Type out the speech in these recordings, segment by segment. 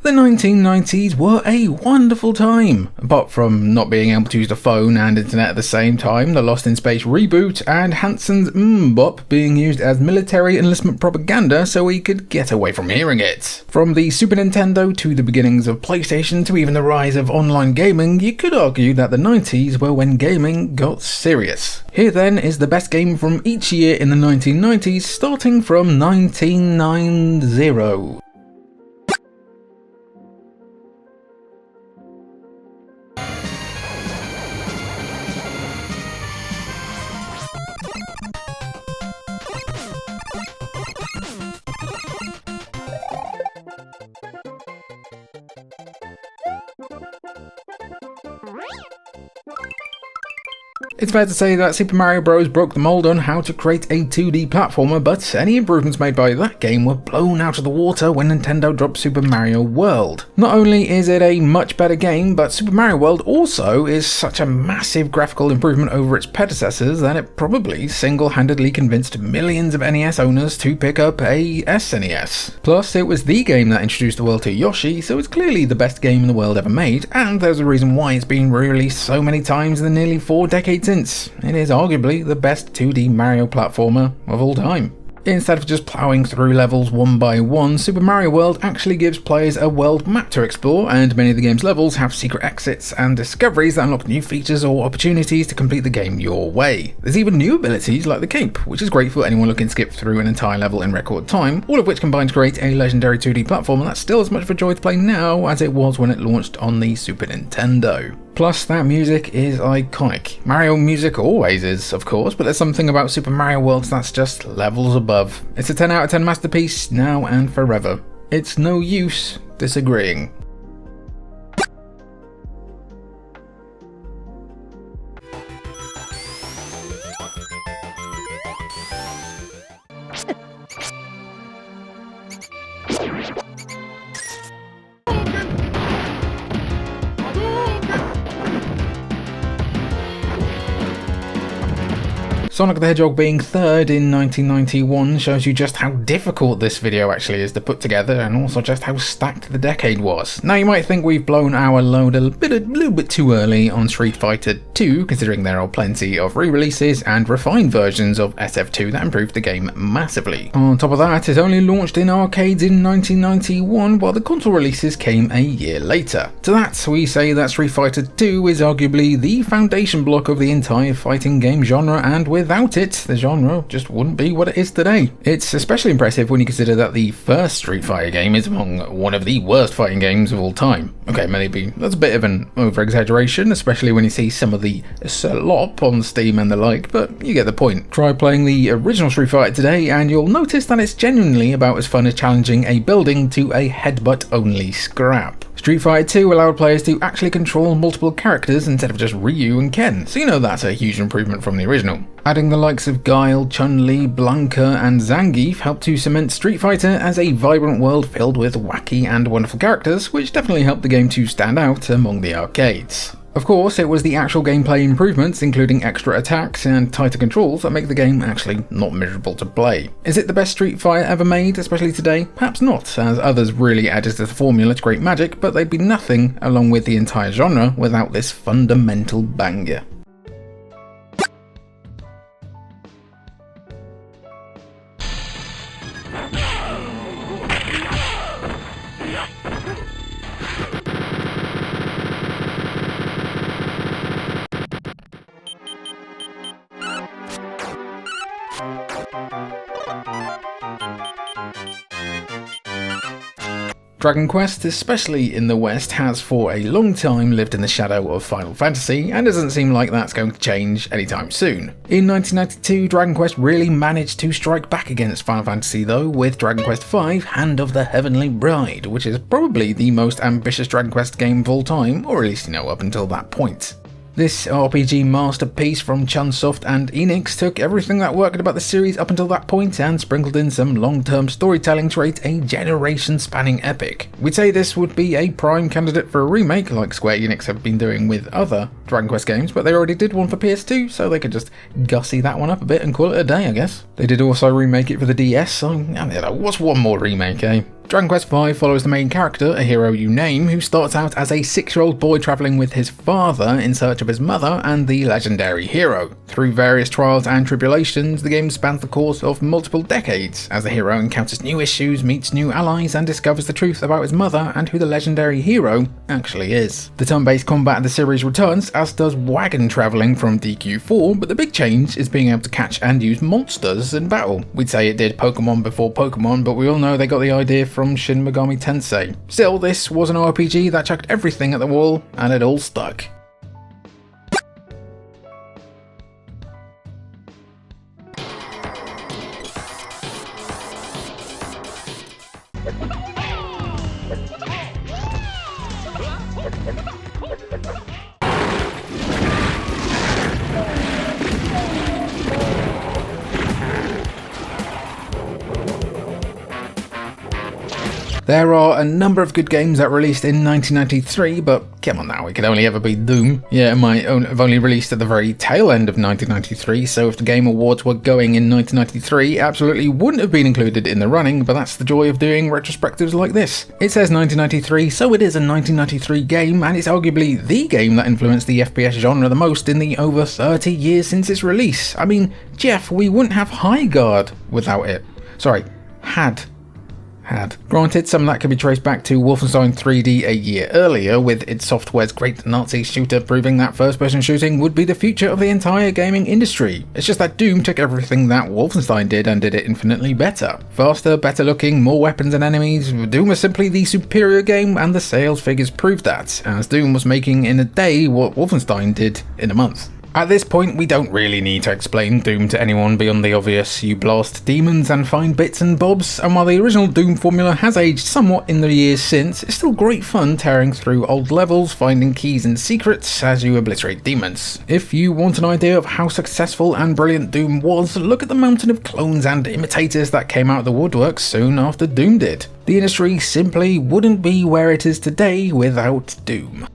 The 1990s were a wonderful time. Apart from not being able to use the phone and internet at the same time, the Lost in Space reboot, and Hanson's bop being used as military enlistment propaganda so he could get away from hearing it. From the Super Nintendo to the beginnings of PlayStation to even the rise of online gaming, you could argue that the 90s were when gaming got serious. Here then is the best game from each year in the 1990s, starting from 1990. It's fair to say that Super Mario Bros. Broke the mold on how to create a 2D platformer, but any improvements made by that game were blown out of the water when Nintendo dropped Super Mario World. Not only is it a much better game, but Super Mario World also is such a massive graphical improvement over its predecessors that it probably single-handedly convinced millions of NES owners to pick up a SNES. Plus, it was the game that introduced the world to Yoshi, so it's clearly the best game in the world ever made, and there's a reason why it's been re-released so many times in the nearly 4 decades since. It is arguably the best 2D Mario platformer of all time. Instead of just ploughing through levels one by one, Super Mario World actually gives players a world map to explore, and many of the game's levels have secret exits and discoveries that unlock new features or opportunities to complete the game your way. There's even new abilities like the cape, which is great for anyone looking to skip through an entire level in record time, all of which combine to create a legendary 2D platformer that's still as much of a joy to play now as it was when it launched on the Super Nintendo. Plus, that music is iconic. Mario music always is, of course, but there's something about Super Mario World that's just levels above. It's a 10 out of 10 masterpiece, now and forever. It's no use disagreeing. Sonic the Hedgehog being third in 1991 shows you just how difficult this video actually is to put together, and also just how stacked the decade was. Now you might think we've blown our load a little bit too early on Street Fighter 2, considering there are plenty of re-releases and refined versions of SF2 that improved the game massively. On top of that, it only launched in arcades in 1991, while the console releases came a year later. To that, we say that Street Fighter 2 is arguably the foundation block of the entire fighting game genre, and without it, the genre just wouldn't be what it is today. It's especially impressive when you consider that the first Street Fighter game is among one of the worst fighting games of all time. Okay, maybe that's a bit of an over-exaggeration, especially when you see some of the slop on Steam and the like, but you get the point. Try playing the original Street Fighter today and you'll notice that it's genuinely about as fun as challenging a building to a headbutt-only scrap. Street Fighter 2 allowed players to actually control multiple characters instead of just Ryu and Ken, so you know that's a huge improvement from the original. Adding the likes of Guile, Chun-Li, Blanka and Zangief helped to cement Street Fighter as a vibrant world filled with wacky and wonderful characters, which definitely helped the game to stand out among the arcades. Of course, it was the actual gameplay improvements, including extra attacks and tighter controls, that make the game actually not miserable to play. Is it the best Street Fighter ever made, especially today? Perhaps not, as others really added to the formula to great magic, but they'd be nothing along with the entire genre without this fundamental banger. Dragon Quest, especially in the West, has for a long time lived in the shadow of Final Fantasy, and doesn't seem like that's going to change anytime soon. In 1992, Dragon Quest really managed to strike back against Final Fantasy though, with Dragon Quest V Hand of the Heavenly Bride, which is probably the most ambitious Dragon Quest game of all time, or at least up until that point. This RPG masterpiece from Chunsoft and Enix took everything that worked about the series up until that point and sprinkled in some long-term storytelling to create a generation-spanning epic. We'd say this would be a prime candidate for a remake, like Square Enix have been doing with other Dragon Quest games, but they already did one for PS2, so they could just gussy that one up a bit and call it a day, I guess. They did also remake it for the DS, so, what's one more remake, eh? Dragon Quest V follows the main character, a hero you name, who starts out as a 6-year-old boy travelling with his father in search of his mother and the legendary hero. Through various trials and tribulations, the game spans the course of multiple decades, as the hero encounters new issues, meets new allies, and discovers the truth about his mother and who the legendary hero actually is. The turn-based combat of the series returns, as does wagon travelling from DQ4, but the big change is being able to catch and use monsters in battle. We'd say it did Pokemon before Pokemon, but we all know they got the idea from Shin Megami Tensei. Still, this was an RPG that chucked everything at the wall, and it all stuck. There are a number of good games that released in 1993, but come on now, it could only ever be Doom. Yeah, it might have only released at the very tail end of 1993, so if the Game Awards were going in 1993, it absolutely wouldn't have been included in the running, but that's the joy of doing retrospectives like this. It says 1993, so it is a 1993 game, and it's arguably the game that influenced the FPS genre the most in the over 30 years since its release. I mean, Jeff, we wouldn't have High Guard without it. Sorry, had. Granted, some of that can be traced back to Wolfenstein 3D a year earlier, with id Software's great Nazi shooter proving that first-person shooting would be the future of the entire gaming industry. It's just that Doom took everything that Wolfenstein did and did it infinitely better. Faster, better looking, more weapons and enemies. Doom was simply the superior game, and the sales figures proved that, as Doom was making in a day what Wolfenstein did in a month. At this point, we don't really need to explain Doom to anyone beyond the obvious. You blast demons and find bits and bobs, and while the original Doom formula has aged somewhat in the years since, it's still great fun tearing through old levels, finding keys and secrets as you obliterate demons. If you want an idea of how successful and brilliant Doom was, look at the mountain of clones and imitators that came out of the woodwork soon after Doom did. The industry simply wouldn't be where it is today without Doom.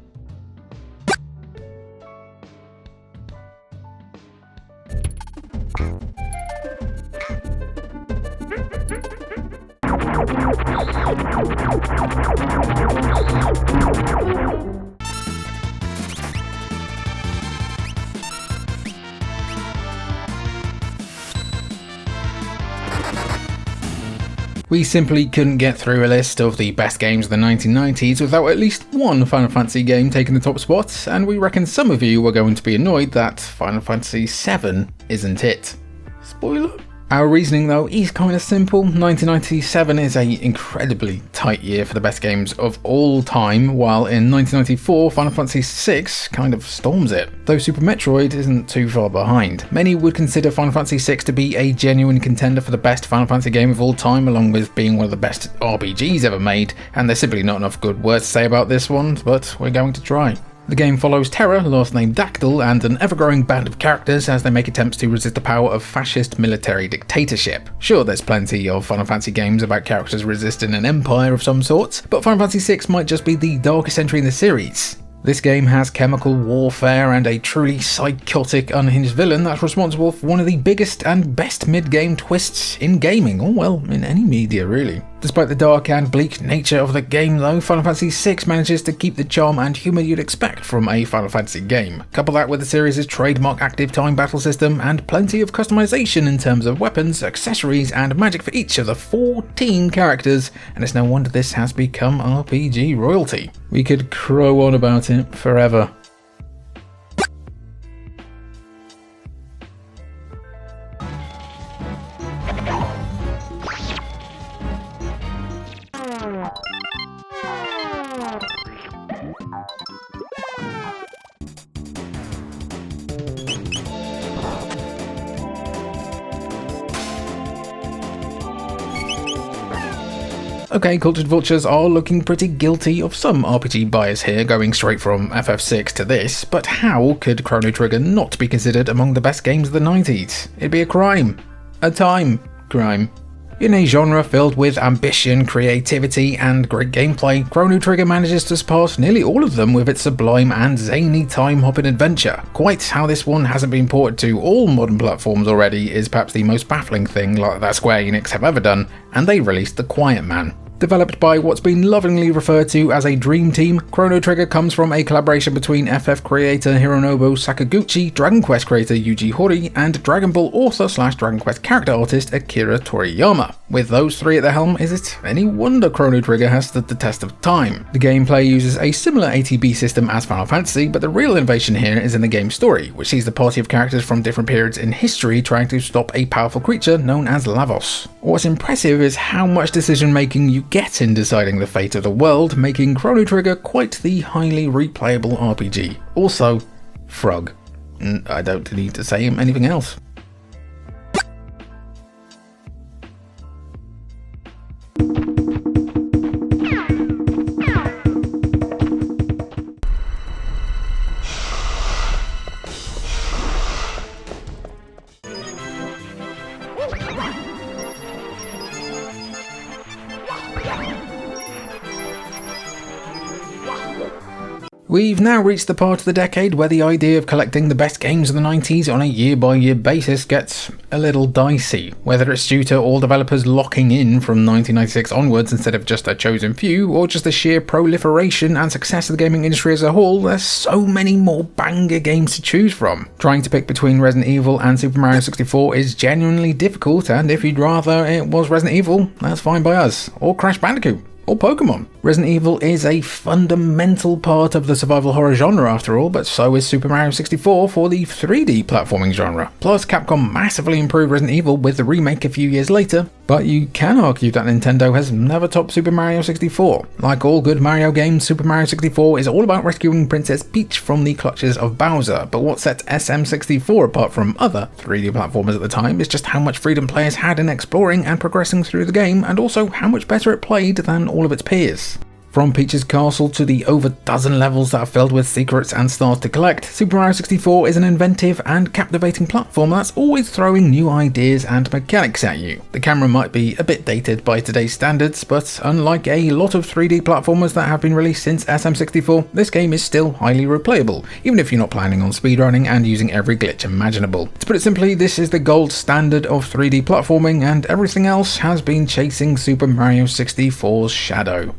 We simply couldn't get through a list of the best games of the 1990s without at least one Final Fantasy game taking the top spot, and we reckon some of you are going to be annoyed that Final Fantasy VII isn't it. Spoiler? Our reasoning though is kind of simple. 1997 is an incredibly tight year for the best games of all time, while in 1994 Final Fantasy VI kind of storms it, though Super Metroid isn't too far behind. Many would consider Final Fantasy VI to be a genuine contender for the best Final Fantasy game of all time, along with being one of the best RPGs ever made, and there's simply not enough good words to say about this one, but we're going to try. The game follows Terra, last name Dactyl, and an ever-growing band of characters as they make attempts to resist the power of fascist military dictatorship. Sure, there's plenty of Final Fantasy games about characters resisting an empire of some sort, but Final Fantasy VI might just be the darkest entry in the series. This game has chemical warfare and a truly psychotic, unhinged villain that's responsible for one of the biggest and best mid-game twists in gaming, or well, in any media really. Despite the dark and bleak nature of the game though, Final Fantasy VI manages to keep the charm and humour you'd expect from a Final Fantasy game. Couple that with the series' trademark active time battle system and plenty of customization in terms of weapons, accessories and magic for each of the 14 characters, and it's no wonder this has become RPG royalty. We could crow on about it forever. Okay, Cultured Vultures are looking pretty guilty of some RPG bias here, going straight from FF6 to this, but how could Chrono Trigger not be considered among the best games of the 90s? It'd be a crime. A time crime. In a genre filled with ambition, creativity, and great gameplay, Chrono Trigger manages to surpass nearly all of them with its sublime and zany time-hopping adventure. Quite how this one hasn't been ported to all modern platforms already is perhaps the most baffling thing that Square Enix have ever done, and they released The Quiet Man. Developed by what's been lovingly referred to as a dream team, Chrono Trigger comes from a collaboration between FF creator Hironobu Sakaguchi, Dragon Quest creator Yuji Horii, and Dragon Ball author/Dragon Quest character artist Akira Toriyama. With those three at the helm, is it any wonder Chrono Trigger has stood the test of time? The gameplay uses a similar ATB system as Final Fantasy, but the real innovation here is in the game's story, which sees the party of characters from different periods in history trying to stop a powerful creature known as Lavos. What's impressive is how much decision making you get in deciding the fate of the world, making Chrono Trigger quite the highly replayable RPG. Also, Frog. I don't need to say anything else. We've now reached the part of the decade where the idea of collecting the best games of the 90s on a year-by-year basis gets a little dicey. Whether it's due to all developers locking in from 1996 onwards instead of just a chosen few, or just the sheer proliferation and success of the gaming industry as a whole, there's so many more banger games to choose from. Trying to pick between Resident Evil and Super Mario 64 is genuinely difficult, and if you'd rather it was Resident Evil, that's fine by us. Or Crash Bandicoot. Or Pokemon. Resident Evil is a fundamental part of the survival horror genre after all, but so is Super Mario 64 for the 3D platforming genre. Plus, Capcom massively improved Resident Evil with the remake a few years later, but you can argue that Nintendo has never topped Super Mario 64. Like all good Mario games, Super Mario 64 is all about rescuing Princess Peach from the clutches of Bowser, but what sets SM64 apart from other 3D platformers at the time is just how much freedom players had in exploring and progressing through the game, and also how much better it played than all of its peers. From Peach's castle to the over dozen levels that are filled with secrets and stars to collect, Super Mario 64 is an inventive and captivating platform that's always throwing new ideas and mechanics at you. The camera might be a bit dated by today's standards, but unlike a lot of 3D platformers that have been released since SM64, this game is still highly replayable, even if you're not planning on speedrunning and using every glitch imaginable. To put it simply, this is the gold standard of 3D platforming, and everything else has been chasing Super Mario 64's shadow.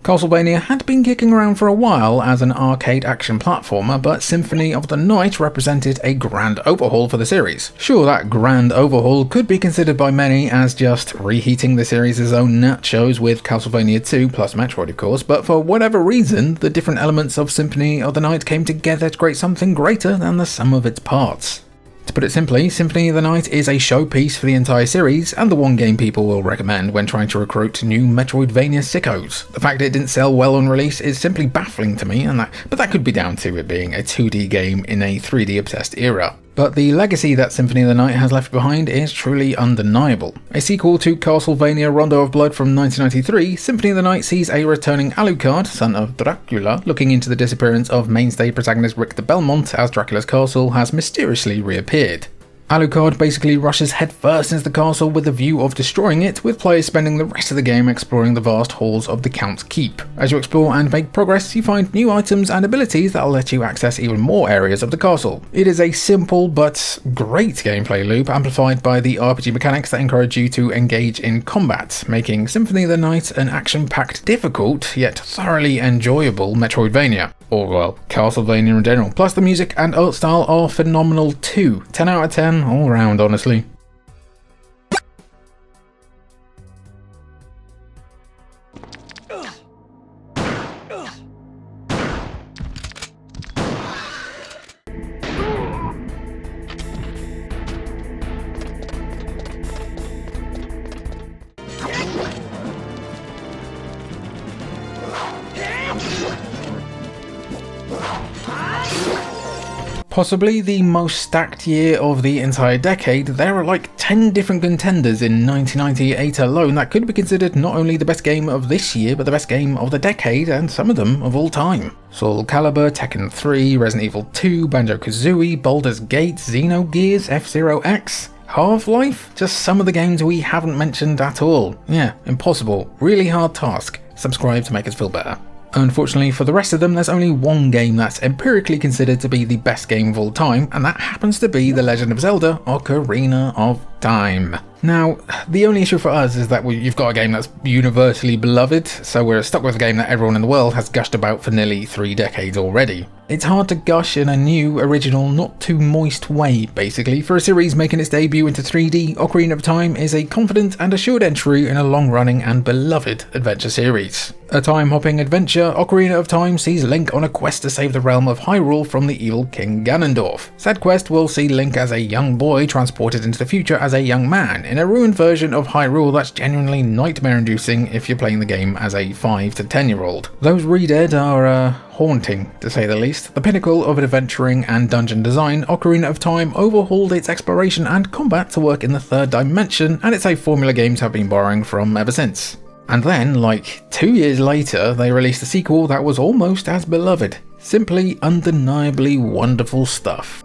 Castlevania had been kicking around for a while as an arcade action platformer, but Symphony of the Night represented a grand overhaul for the series. Sure, that grand overhaul could be considered by many as just reheating the series' own nachos with Castlevania 2 plus Metroid of course, but for whatever reason, the different elements of Symphony of the Night came together to create something greater than the sum of its parts. To put it simply, Symphony of the Night is a showpiece for the entire series, and the one game people will recommend when trying to recruit new Metroidvania sickos. The fact it didn't sell well on release is simply baffling to me, but that could be down to it being a 2D game in a 3D obsessed era. But the legacy that Symphony of the Night has left behind is truly undeniable. A sequel to Castlevania Rondo of Blood from 1993, Symphony of the Night sees a returning Alucard, son of Dracula, looking into the disappearance of mainstay protagonist Richter Belmont as Dracula's castle has mysteriously reappeared. Alucard basically rushes headfirst into the castle with the view of destroying it, with players spending the rest of the game exploring the vast halls of the Count's Keep. As you explore and make progress, you find new items and abilities that will let you access even more areas of the castle. It is a simple but great gameplay loop, amplified by the RPG mechanics that encourage you to engage in combat, making Symphony of the Night an action-packed, difficult, yet thoroughly enjoyable Metroidvania. Or, well, Castlevania in general. Plus the music and art style are phenomenal too. 10 out of 10 all round, honestly. Possibly the most stacked year of the entire decade, there are like 10 different contenders in 1998 alone that could be considered not only the best game of this year, but the best game of the decade, and some of them of all time. Soul Calibur, Tekken 3, Resident Evil 2, Banjo-Kazooie, Baldur's Gate, Xenogears, F-Zero X, Half-Life? Just some of the games we haven't mentioned at all. Yeah, impossible. Really hard task. Subscribe to make us feel better. Unfortunately for the rest of them, there's only one game that's empirically considered to be the best game of all time, and that happens to be The Legend of Zelda: Ocarina of Time. Now, the only issue for us is that you've got a game that's universally beloved, so we're stuck with a game that everyone in the world has gushed about for nearly 3 decades already. It's hard to gush in a new, original, not too moist way, basically. For a series making its debut into 3D, Ocarina of Time is a confident and assured entry in a long-running and beloved adventure series. A time-hopping adventure, Ocarina of Time sees Link on a quest to save the realm of Hyrule from the evil King Ganondorf. Said quest will see Link as a young boy transported into the future as a young man, in a ruined version of Hyrule that's genuinely nightmare-inducing if you're playing the game as a 5 to 10-year-old. Those re-dead are, haunting, to say the least. The pinnacle of adventuring and dungeon design, Ocarina of Time overhauled its exploration and combat to work in the third dimension, and it's a formula games have been borrowing from ever since. And then, like 2 years later, they released a sequel that was almost as beloved. Simply, undeniably wonderful stuff.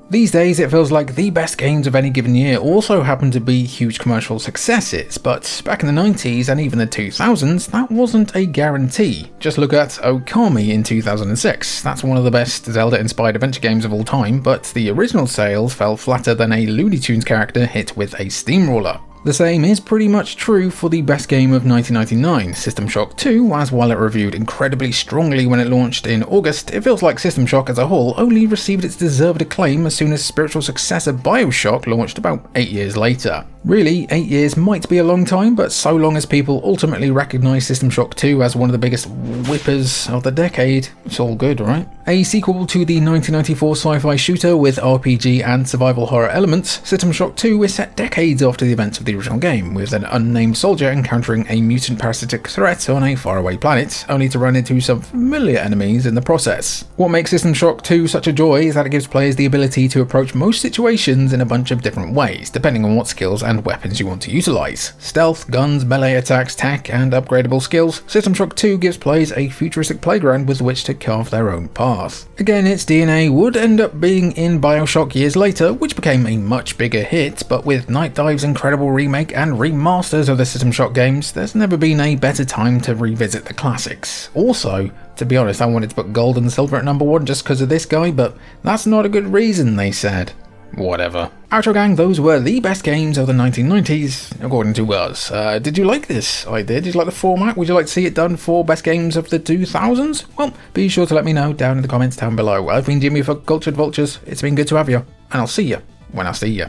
These days, it feels like the best games of any given year also happen to be huge commercial successes, but back in the 90s and even the 2000s, that wasn't a guarantee. Just look at Okami in 2006. That's one of the best Zelda-inspired adventure games of all time, but the original sales fell flatter than a Looney Tunes character hit with a steamroller. The same is pretty much true for the best game of 1999, System Shock 2, as while it reviewed incredibly strongly when it launched in August, it feels like System Shock as a whole only received its deserved acclaim as soon as spiritual successor BioShock launched about 8 years later. Really, 8 years might be a long time, but so long as people ultimately recognise System Shock 2 as one of the biggest whippers of the decade, it's all good, right? A sequel to the 1994 sci-fi shooter with RPG and survival horror elements, System Shock 2 is set decades after the events of the original game, with an unnamed soldier encountering a mutant parasitic threat on a faraway planet, only to run into some familiar enemies in the process. What makes System Shock 2 such a joy is that it gives players the ability to approach most situations in a bunch of different ways, depending on what skills and weapons you want to utilise. Stealth, guns, melee attacks, tech, and upgradable skills, System Shock 2 gives players a futuristic playground with which to carve their own path. Again, its DNA would end up being in BioShock years later, which became a much bigger hit, but with Night Dive's incredible remake and remasters of the System Shock games, there's never been a better time to revisit the classics. Also, to be honest, I wanted to put Gold and Silver at number 1 just because of this guy, but that's not a good reason, they said. Whatever. Outro gang, those were the best games of the 1990s, according to us. Did you like this? I did. Did you like the format? Would you like to see it done for best games of the 2000s? Well, be sure to let me know down in the comments down below. I've been Jimmy for Cultured Vultures. It's been good to have you, and I'll see you when I see you.